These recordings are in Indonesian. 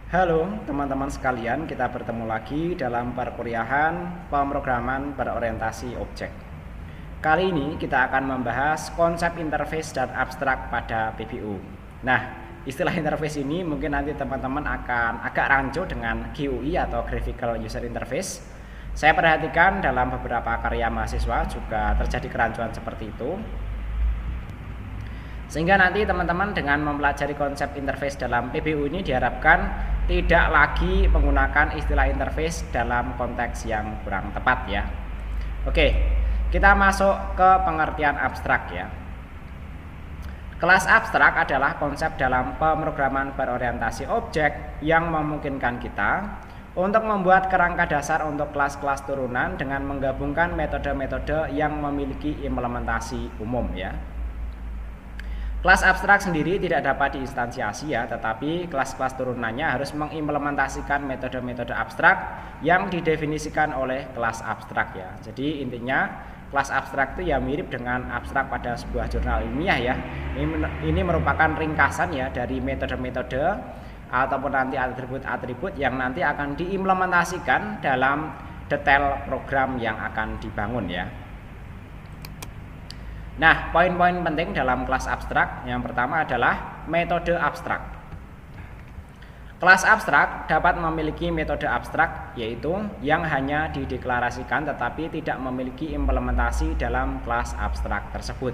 Halo teman-teman sekalian, kita bertemu lagi dalam perkuliahan pemrograman berorientasi objek. Kali ini kita akan membahas konsep interface dan abstrak pada PBU. Nah, istilah interface ini mungkin nanti teman-teman akan agak rancu dengan GUI atau Graphical User Interface. Saya perhatikan dalam beberapa karya mahasiswa juga terjadi kerancuan seperti itu. Sehingga nanti teman-teman dengan mempelajari konsep interface dalam PBU ini diharapkan tidak lagi menggunakan istilah interface dalam konteks yang kurang tepat ya. Oke, kita masuk ke pengertian abstrak ya. Kelas abstrak adalah konsep dalam pemrograman berorientasi objek yang memungkinkan kita untuk membuat kerangka dasar untuk kelas-kelas turunan dengan menggabungkan metode-metode yang memiliki implementasi umum ya. Kelas abstrak sendiri tidak dapat diinstansiasi ya, tetapi kelas-kelas turunannya harus mengimplementasikan metode-metode abstrak yang didefinisikan oleh kelas abstrak ya. Jadi intinya kelas abstrak itu ya mirip dengan abstrak pada sebuah jurnal ilmiah ya. Ini merupakan ringkasan ya dari metode-metode ataupun nanti atribut-atribut yang nanti akan diimplementasikan dalam detail program yang akan dibangun ya. Nah, poin-poin penting dalam kelas abstrak yang pertama adalah metode abstrak. Kelas abstrak dapat memiliki metode abstrak yaitu yang hanya dideklarasikan tetapi tidak memiliki implementasi dalam kelas abstrak tersebut.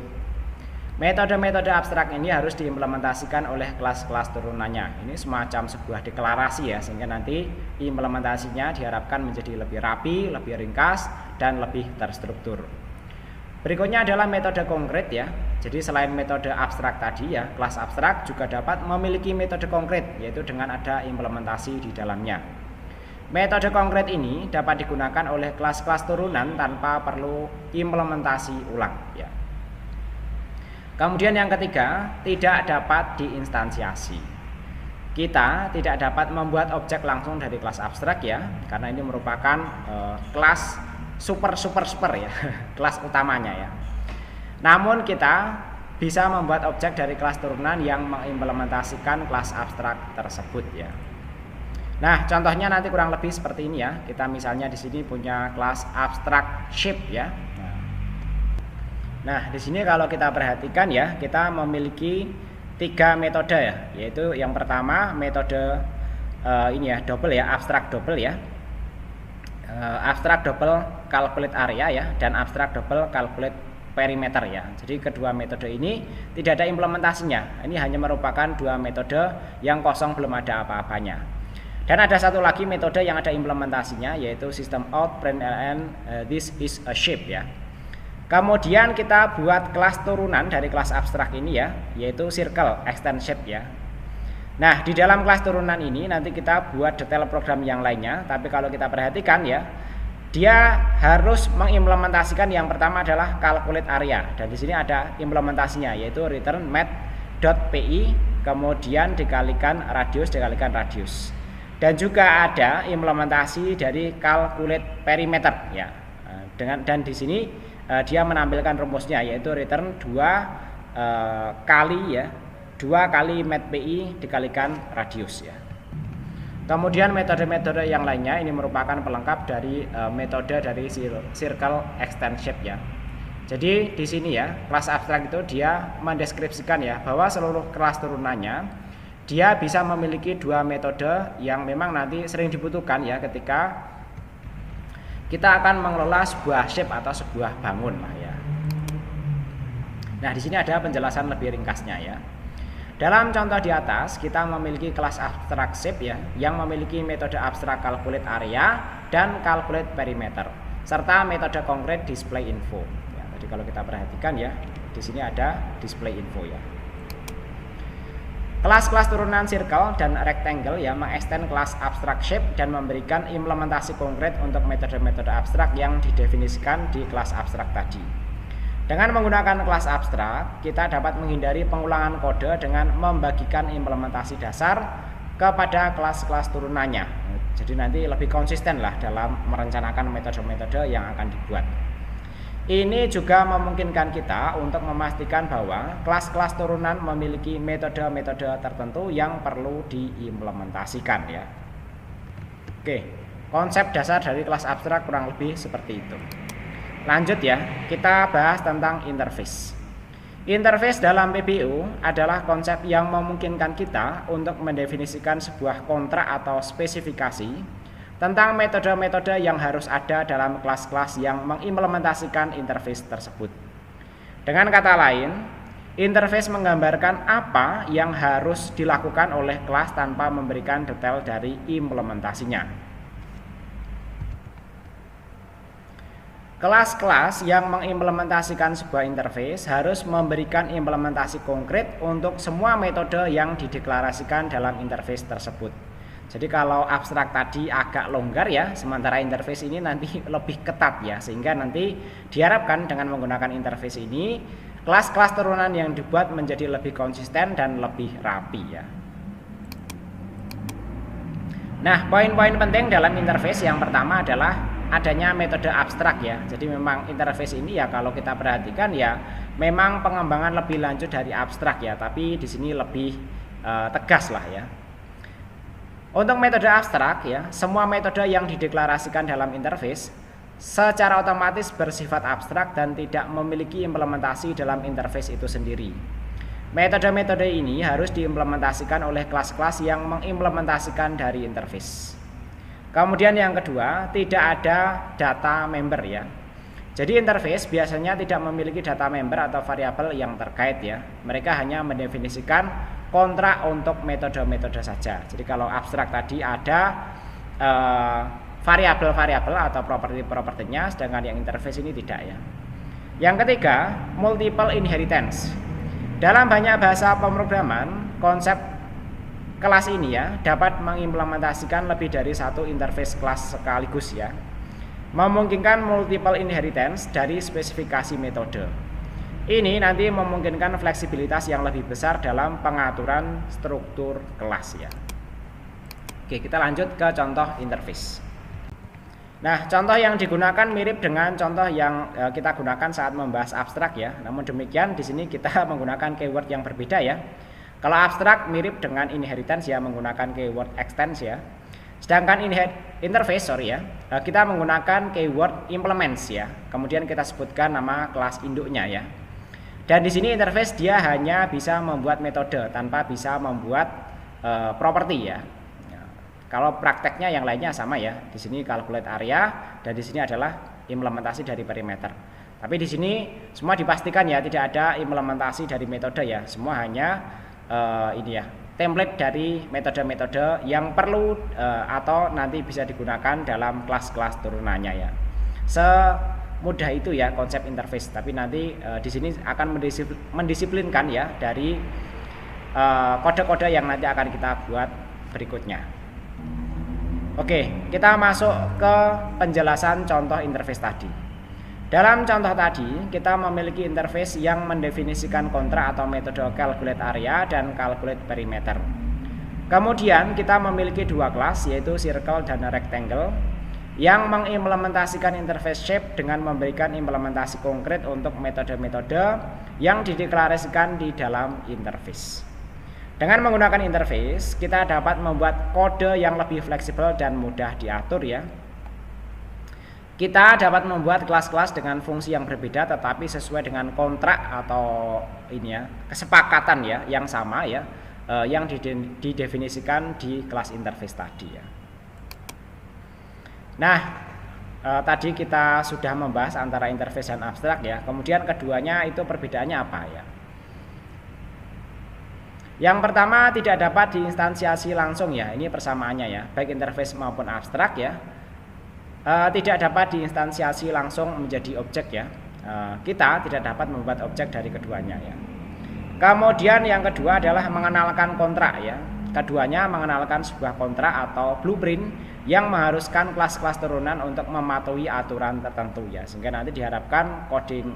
Metode-metode abstrak ini harus diimplementasikan oleh kelas-kelas turunannya. Ini semacam sebuah deklarasi ya, sehingga nanti implementasinya diharapkan menjadi lebih rapi, lebih ringkas, dan lebih terstruktur. Berikutnya adalah metode konkret ya. Jadi selain metode abstrak tadi ya, kelas abstrak juga dapat memiliki metode konkret yaitu dengan ada implementasi di dalamnya. Metode konkret ini dapat digunakan oleh kelas-kelas turunan tanpa perlu implementasi ulang ya. Kemudian yang ketiga, tidak dapat diinstansiasi. Kita tidak dapat membuat objek langsung dari kelas abstrak ya, karena ini merupakan kelas super ya, kelas utamanya ya. Namun kita bisa membuat objek dari kelas turunan yang mengimplementasikan kelas abstrak tersebut ya. Nah, contohnya nanti kurang lebih seperti ini ya. Kita misalnya di sini punya kelas abstrak shape ya. Nah, di sini kalau kita perhatikan ya, kita memiliki 3 metode ya, yaitu yang pertama metode ini ya, double ya, abstrak double ya. Abstrak double calculate area ya, dan abstrak double calculate perimeter ya. Jadi kedua metode ini tidak ada implementasinya. Ini hanya merupakan 2 metode yang kosong, belum ada apa-apanya. Dan ada satu lagi metode yang ada implementasinya yaitu system out println this is a shape ya. Kemudian kita buat kelas turunan dari kelas abstrak ini ya, yaitu circle extend shape ya. Nah, di dalam kelas turunan ini nanti kita buat detail program yang lainnya, tapi kalau kita perhatikan ya, dia harus mengimplementasikan yang pertama adalah calculate area, dan di sini ada implementasinya yaitu return math.py kemudian dikalikan radius. Dan juga ada implementasi dari calculate perimeter ya. Dan di sini dia menampilkan rumusnya yaitu return 2 kali math.py dikalikan radius ya. Kemudian metode-metode yang lainnya ini merupakan pelengkap dari metode dari circle extend shape ya. Jadi di sini ya, kelas abstrak itu dia mendeskripsikan ya bahwa seluruh kelas turunannya dia bisa memiliki 2 metode yang memang nanti sering dibutuhkan ya ketika kita akan mengelola sebuah shape atau sebuah bangun lah ya. Nah, di sini ada penjelasan lebih ringkasnya ya. Dalam contoh di atas, kita memiliki kelas abstrak shape ya, yang memiliki metode abstrak calculate area dan calculate perimeter, serta metode konkret display info. Ya, tadi kalau kita perhatikan ya, di sini ada display info ya. Kelas-kelas turunan circle dan rectangle ya mengextend kelas abstrak shape dan memberikan implementasi konkret untuk metode-metode abstrak yang didefinisikan di kelas abstrak tadi. Dengan menggunakan kelas abstrak, kita dapat menghindari pengulangan kode dengan membagikan implementasi dasar kepada kelas-kelas turunannya. Jadi nanti lebih konsisten lah dalam merencanakan metode-metode yang akan dibuat. Ini juga memungkinkan kita untuk memastikan bahwa kelas-kelas turunan memiliki metode-metode tertentu yang perlu diimplementasikan ya. Oke, konsep dasar dari kelas abstrak kurang lebih seperti itu. Lanjut ya, kita bahas tentang interface. Interface dalam PBU adalah konsep yang memungkinkan kita untuk mendefinisikan sebuah kontrak atau spesifikasi tentang metode-metode yang harus ada dalam kelas-kelas yang mengimplementasikan interface tersebut. Dengan kata lain, interface menggambarkan apa yang harus dilakukan oleh kelas tanpa memberikan detail dari implementasinya. Kelas-kelas yang mengimplementasikan sebuah interface harus memberikan implementasi konkret untuk semua metode yang dideklarasikan dalam interface tersebut. Jadi kalau abstrak tadi agak longgar ya, sementara interface ini nanti lebih ketat ya, sehingga nanti diharapkan dengan menggunakan interface ini kelas-kelas turunan yang dibuat menjadi lebih konsisten dan lebih rapi ya. Nah, poin-poin penting dalam interface yang pertama adalah adanya metode abstrak ya. Jadi memang interface ini ya kalau kita perhatikan ya memang pengembangan lebih lanjut dari abstrak ya, tapi di sini lebih tegas lah ya. Untuk metode abstrak ya, semua metode yang dideklarasikan dalam interface secara otomatis bersifat abstrak dan tidak memiliki implementasi dalam interface itu sendiri. Metode-metode ini harus diimplementasikan oleh kelas-kelas yang mengimplementasikan dari interface. Kemudian yang kedua, tidak ada data member ya. Jadi interface biasanya tidak memiliki data member atau variabel yang terkait ya. Mereka hanya mendefinisikan kontrak untuk metode-metode saja. Jadi kalau abstrak tadi ada variabel-variabel atau properti-propertinya, sedangkan yang interface ini tidak ya. Yang ketiga, multiple inheritance. Dalam banyak bahasa pemrograman, konsep kelas ini ya dapat mengimplementasikan lebih dari satu interface kelas sekaligus ya. Memungkinkan multiple inheritance dari spesifikasi metode. Ini nanti memungkinkan fleksibilitas yang lebih besar dalam pengaturan struktur kelas ya. Oke, kita lanjut ke contoh interface. Nah, contoh yang digunakan mirip dengan contoh yang kita gunakan saat membahas abstrak ya. Namun demikian di sini kita menggunakan keyword yang berbeda ya. Kalau abstrak mirip dengan inheritance ya, menggunakan keyword extends ya. Sedangkan interface kita menggunakan keyword implements ya. Kemudian kita sebutkan nama kelas induknya ya. Dan di sini interface dia hanya bisa membuat metode tanpa bisa membuat properti ya. Kalau prakteknya yang lainnya sama ya. Di sini calculate area dan di sini adalah implementasi dari perimeter. Tapi di sini semua dipastikan ya tidak ada implementasi dari metode ya. Semua hanya ini ya, template dari metode-metode yang perlu atau nanti bisa digunakan dalam kelas-kelas turunannya ya. Mudah itu ya konsep interface, tapi nanti di sini akan mendisiplinkan ya dari kode-kode yang nanti akan kita buat berikutnya. Oke, kita masuk ke penjelasan contoh interface tadi. Dalam contoh tadi, kita memiliki interface yang mendefinisikan kontrak atau metode calculate area dan calculate perimeter. Kemudian kita memiliki dua kelas yaitu circle dan rectangle yang mengimplementasikan interface shape dengan memberikan implementasi konkret untuk metode-metode yang dideklarasikan di dalam interface. Dengan menggunakan interface, kita dapat membuat kode yang lebih fleksibel dan mudah diatur ya. Kita dapat membuat kelas-kelas dengan fungsi yang berbeda tetapi sesuai dengan kontrak atau ini ya, kesepakatan ya yang sama ya, yang didefinisikan di kelas interface tadi ya. Nah, tadi kita sudah membahas antara interface dan abstrak ya. Kemudian keduanya itu perbedaannya apa ya? Yang pertama tidak dapat diinstansiasi langsung ya. Ini persamaannya ya, baik interface maupun abstrak ya. Tidak dapat diinstansiasi langsung menjadi objek ya. Kita tidak dapat membuat objek dari keduanya ya. Kemudian yang kedua adalah mengenalkan kontrak ya. Keduanya mengenalkan sebuah kontrak atau blueprint yang mengharuskan kelas-kelas turunan untuk mematuhi aturan tertentu ya, sehingga nanti diharapkan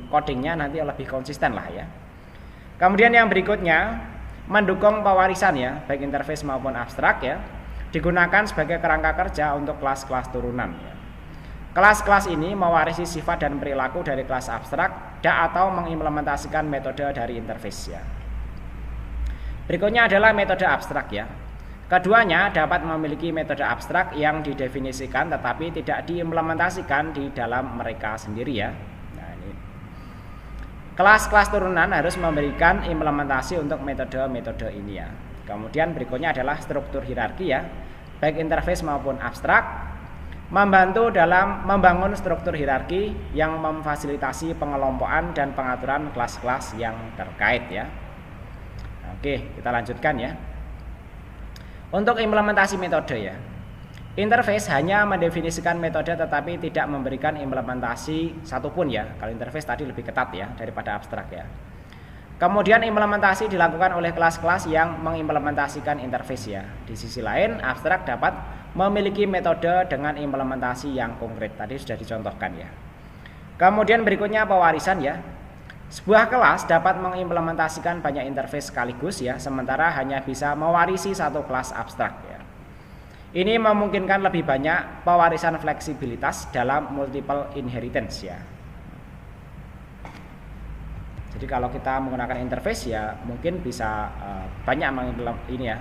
codingnya nanti lebih konsisten lah ya. Kemudian yang berikutnya mendukung pewarisan ya, baik interface maupun abstrak ya, digunakan sebagai kerangka kerja untuk kelas-kelas turunan ya. Kelas-kelas ini mewarisi sifat dan perilaku dari kelas abstrak atau mengimplementasikan metode dari interface ya. Berikutnya adalah metode abstrak ya. Keduanya dapat memiliki metode abstrak yang didefinisikan tetapi tidak diimplementasikan di dalam mereka sendiri ya. Nah, ini. Kelas-kelas turunan harus memberikan implementasi untuk metode-metode ini ya. Kemudian berikutnya adalah struktur hierarki ya. Baik interface maupun abstrak membantu dalam membangun struktur hierarki yang memfasilitasi pengelompokan dan pengaturan kelas-kelas yang terkait ya. Oke, kita lanjutkan ya. Untuk implementasi metode ya. Interface hanya mendefinisikan metode tetapi tidak memberikan implementasi satupun ya. Kalau interface tadi lebih ketat ya daripada abstrak ya. Kemudian implementasi dilakukan oleh kelas-kelas yang mengimplementasikan interface ya. Di sisi lain, abstrak dapat memiliki metode dengan implementasi yang konkret. Tadi sudah dicontohkan ya. Kemudian berikutnya pewarisan ya. Sebuah kelas dapat mengimplementasikan banyak interface sekaligus ya, sementara hanya bisa mewarisi satu kelas abstrak ya. Ini memungkinkan lebih banyak pewarisan fleksibilitas dalam multiple inheritance ya. Jadi kalau kita menggunakan interface ya mungkin bisa banyak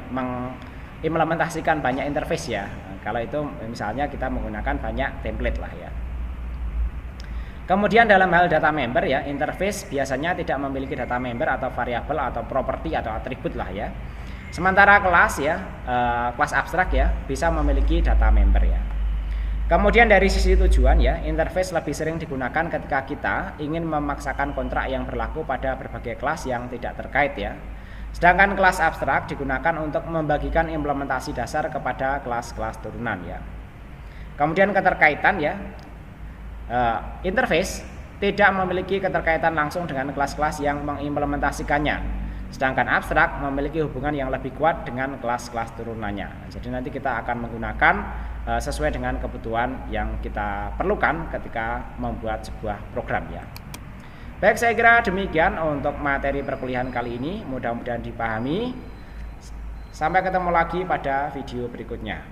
mengimplementasikan banyak interface ya. Kalau itu misalnya kita menggunakan banyak template lah ya. Kemudian dalam hal data member ya, interface biasanya tidak memiliki data member atau variabel atau properti atau atribut lah ya. Sementara kelas ya, kelas abstrak ya bisa memiliki data member ya. Kemudian dari sisi tujuan ya, interface lebih sering digunakan ketika kita ingin memaksakan kontrak yang berlaku pada berbagai kelas yang tidak terkait ya. Sedangkan kelas abstrak digunakan untuk membagikan implementasi dasar kepada kelas-kelas turunan ya. Kemudian keterkaitan ya, interface tidak memiliki keterkaitan langsung dengan kelas-kelas yang mengimplementasikannya. Sedangkan abstrak memiliki hubungan yang lebih kuat dengan kelas-kelas turunannya. Jadi nanti kita akan menggunakan sesuai dengan kebutuhan yang kita perlukan ketika membuat sebuah program ya. Baik, saya kira demikian untuk materi perkuliahan kali ini. Mudah-mudahan dipahami. Sampai ketemu lagi pada video berikutnya.